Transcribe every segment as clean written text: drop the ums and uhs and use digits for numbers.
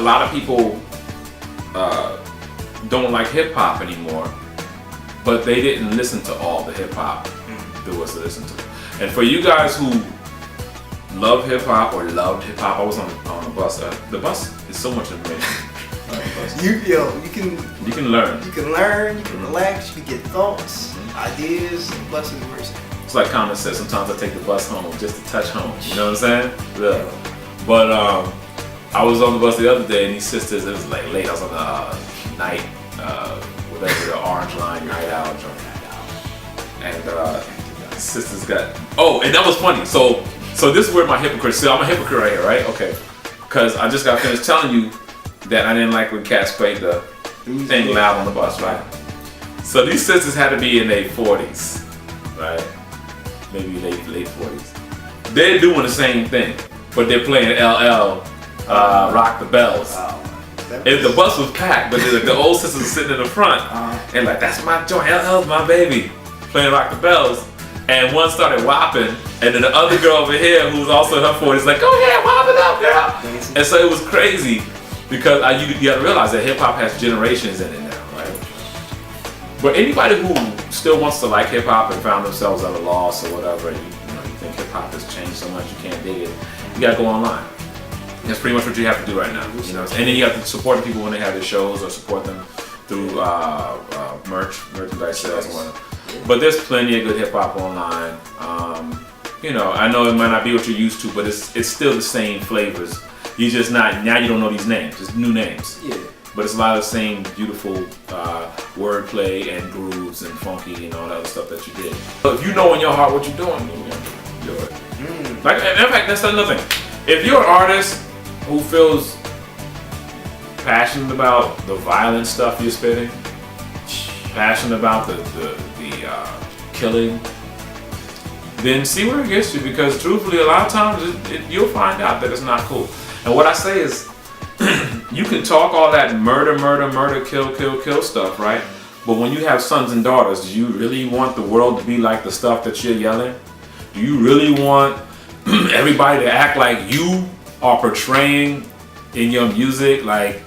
lot of people don't like hip hop anymore, but they didn't listen to all the hip hop there was to listen to. And for you guys who love hip hop or loved hip hop, I was on the bus. The bus is so much information. You can learn. You can learn. You can relax. You can get thoughts, ideas, and blessings of mercy. It's like Common said. Sometimes I take the bus home just to touch home. You know what I'm saying? Yeah. But I was on the bus the other day, and these sisters. It was like late. I was on the night, whatever the Orange Line night out joint. And sisters got. Oh, and that was funny. So this is where my hypocrite. See, I'm a hypocrite right here, right? Okay. Because I just got finished telling you that I didn't like when cats played the thing loud on the bus, right? So these sisters had to be in their 40s, right? Maybe late 40s. They're doing the same thing, but they're playing LL, Rock the Bells. If the bus was packed, but the old sisters are sitting in the front, and like, that's my joint, LL's my baby, playing Rock the Bells. And one started whopping, and then the other girl over here, who's also in her 40s, like, go ahead, whop it up, girl. And so it was crazy, because you gotta realize that hip hop has generations in it now, right? But anybody who still wants to like hip hop and found themselves at a loss or whatever, and you think hip hop has changed so much you can't dig it, you gotta go online. That's pretty much what you have to do right now, you know. And then you have to support the people when they have their shows, or support them through merchandise sales and whatnot. But there's plenty of good hip hop online. You know, I know it might not be what you're used to, but it's still the same flavors. You just not, now you don't know these names, it's new names. Yeah. But it's a lot of the same beautiful wordplay and grooves and funky and all that other stuff that you did. So if you know in your heart what you're doing, you do it. Like, in fact, that's another thing. If you're an artist who feels passionate about the violent stuff you're spitting, passionate about the killing, then see where it gets you, because truthfully a lot of times you'll find out that it's not cool. And what I say is, you can talk all that murder, kill stuff, right? But when you have sons and daughters, do you really want the world to be like the stuff that you're yelling? Do you really want everybody to act like you are portraying in your music? Like,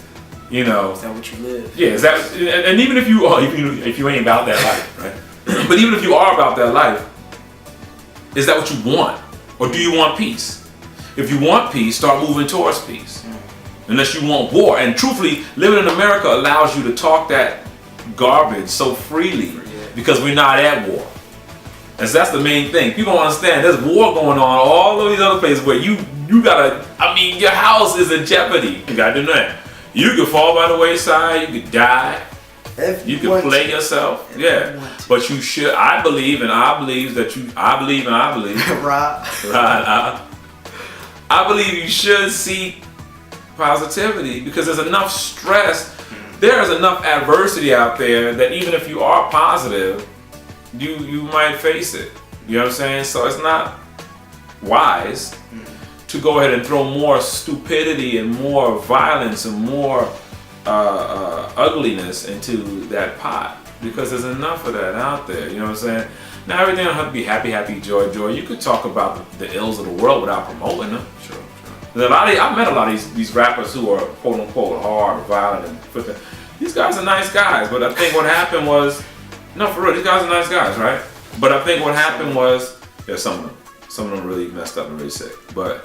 you know, is that what you live? Yeah, is that, and even if you are, if you ain't about that life, right? But even if you are about that life, is that what you want? Or do you want peace? If you want peace, start moving towards peace. Unless you want war. And truthfully, living in America allows you to talk that garbage so freely, because we're not at war. And so that's the main thing. People don't understand, there's war going on all of these other places where you gotta, I mean, your house is in jeopardy. You gotta do that. You could fall by the wayside, you could die. You can play yourself, but you should. I believe that you. I believe. Right. I believe you should seek positivity, because there's enough stress. There is enough adversity out there that even if you are positive, you might face it. You know what I'm saying? So it's not wise to go ahead and throw more stupidity and more violence and more ugliness into that pot, because there's enough of that out there. You know what I'm saying? Now everything don't have to be happy, joy. You could talk about the ills of the world without promoting them. Sure. I met a lot of these rappers who are quote unquote hard, violent, and these guys are nice guys. But I think what happened was, no, for real, these guys are nice guys, right? But I think what happened was, some of them really messed up and really sick. But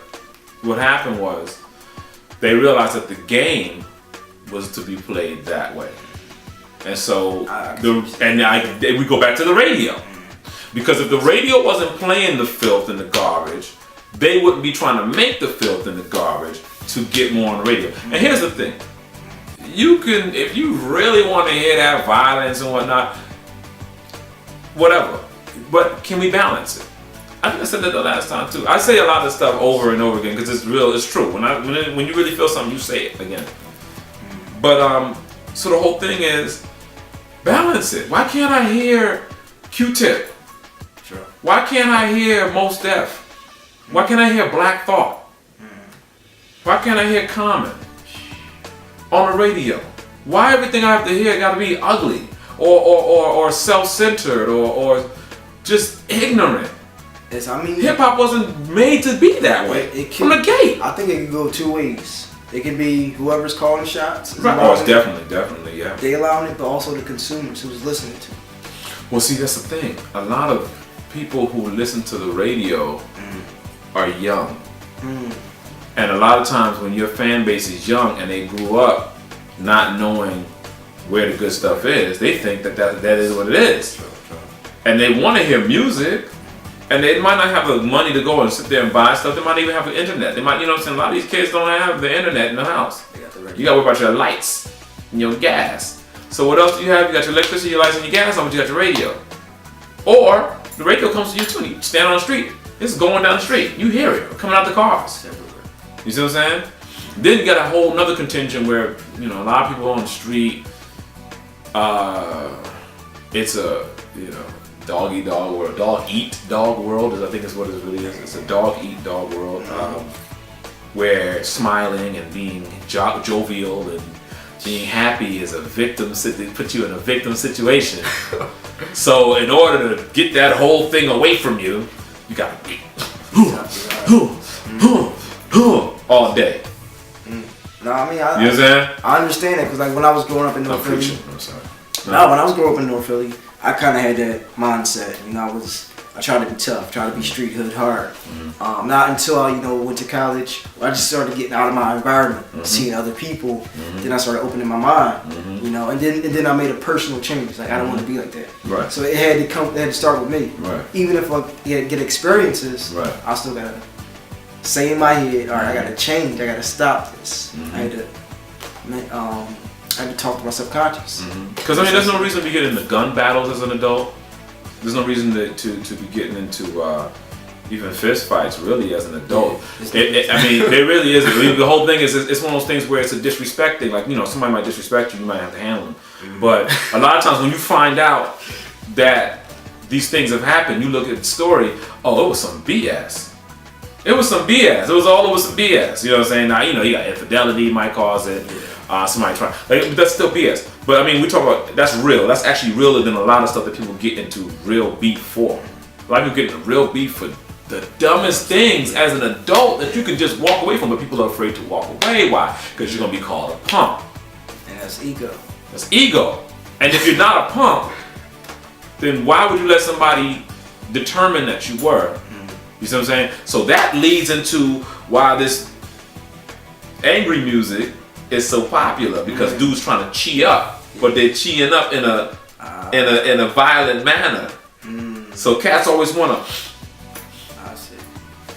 what happened was, they realized that the game was to be played that way. And so, we go back to the radio. Because if the radio wasn't playing the filth and the garbage, they wouldn't be trying to make the filth and the garbage to get more on the radio. And here's the thing. You can, if you really want to hear that violence and whatnot, whatever. But can we balance it? I think I said that the last time too. I say a lot of stuff over and over again because it's real, it's true. When you really feel something, you say it again. But so the whole thing is, balance it. Why can't I hear Q-Tip? Sure. Why can't I hear Mos Def? Why can't I hear Black Thought? Why can't I hear Common on the radio? Why everything I have to hear got to be ugly or self-centered or just ignorant? Hip hop wasn't made to be that way from the gate. I think it can go two ways. It can be whoever's calling shots. Right. Oh, it's definitely, yeah. They allowing it, but also the consumers who's listening to it. Well, see, that's the thing. A lot of people who listen to the radio are young. And a lot of times when your fan base is young and they grew up not knowing where the good stuff is, they think that is what it is. And they want to hear music, and they might not have the money to go and sit there and buy stuff. They might even have the internet. They might, you know what I'm saying? A lot of these kids don't have the internet in the house. You got to worry about your lights and your gas. So what else do you have? You got your electricity, your lights, and your gas on, but you got your radio. Or the radio comes to you too. You stand on the street. It's going down the street. You hear it coming out the cars. You see what I'm saying? Then you got a whole nother contingent where, you know, a lot of people on the street, it's a, you know, dog eat dog world, dog eat dog world, I think is what it really is. It's a dog eat dog world, where smiling and being jovial and being happy is a victim, they put you in a victim situation. So in order to get that whole thing away from you, you gotta be all day. No, I mean, you know what I'm saying? I understand that, because like when I was growing up in North Philly, I'm sorry. No, when I was growing up in North Philly, I kind of had that mindset. You know, I tried to be tough, tried to be street hood hard. Not until I, you know, went to college, I just started getting out of my environment, seeing other people. Then I started opening my mind, you know, and then I made a personal change. Like I don't want to be like that. Right. So it had to start with me. Right. Even if I get experiences, right, I still gotta say in my head, all right, I gotta change. I gotta stop this. I had to talk to my subconscious. Because I mean, there's no reason to get into gun battles as an adult. There's no reason to be getting into even fist fights really as an adult. Yeah, I mean, there really is. I mean, the whole thing is, it's one of those things where it's a disrespecting. Like, you know, somebody might disrespect you, you might have to handle them. But a lot of times when you find out that these things have happened, you look at the story, oh, it was some BS. It was some BS. It was some BS. You know what I'm saying? Now, you know, you got infidelity might cause it. Somebody try, but that's still BS. But I mean, we talk about, that's real. That's actually realer than a lot of stuff that people get into real beef for. A lot of people get into real beef for the dumbest things as an adult that you can just walk away from, but people are afraid to walk away. Why? Because you're gonna be called a punk. And that's ego. That's ego. And if you're not a punk, then why would you let somebody determine that you were? You see what I'm saying? So that leads into why this angry music is so popular, because dudes trying to chi up, but they're chiing up in a violent manner. So cats always wanna. I see.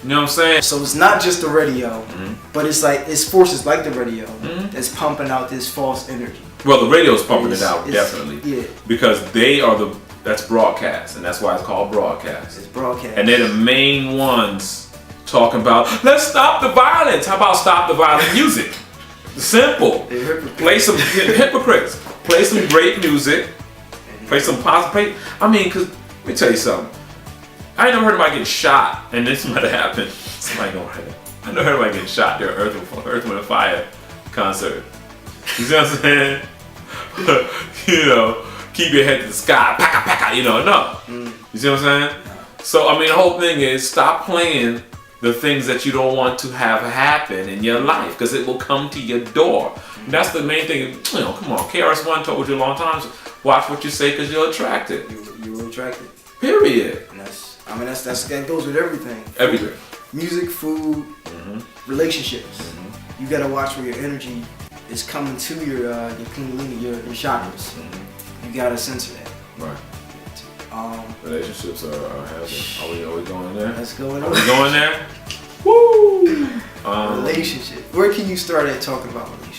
You know what I'm saying? So it's not just the radio, but it's like it's forces like the radio that's pumping out this false energy. Well, the radio's pumping it out, definitely. Yeah. Because they are that's broadcast, and that's why it's called broadcast. It's broadcast. And they're the main ones talking about, let's stop the violence. How about stop the violent music? Simple. Play some hypocrites. Play some great music. Play some positive. I mean, because let me tell you something. I ain't never heard anybody get shot, and this might have happened. Somebody gonna hurt. I never heard anybody get shot during Earth, Wind, and Fire concert. You see what I'm saying? You know, keep your head to the sky, paka paka. You know, no. You see what I'm saying? So I mean, the whole thing is stop playing the things that you don't want to have happen in your life, because it will come to your door. And that's the main thing. You know, come on. KRS-One told you a long time. Watch what you say, because you're attracted. You're attracted. Period. And that goes with everything. Everything. Music, food, relationships. You gotta watch where your energy is coming to your kundalini, your chakras. You gotta censor that. Right. Relationships are happening. Are we going there? Let's go in. Are we going there? Woo! Relationship. Where can you start at talking about relationships?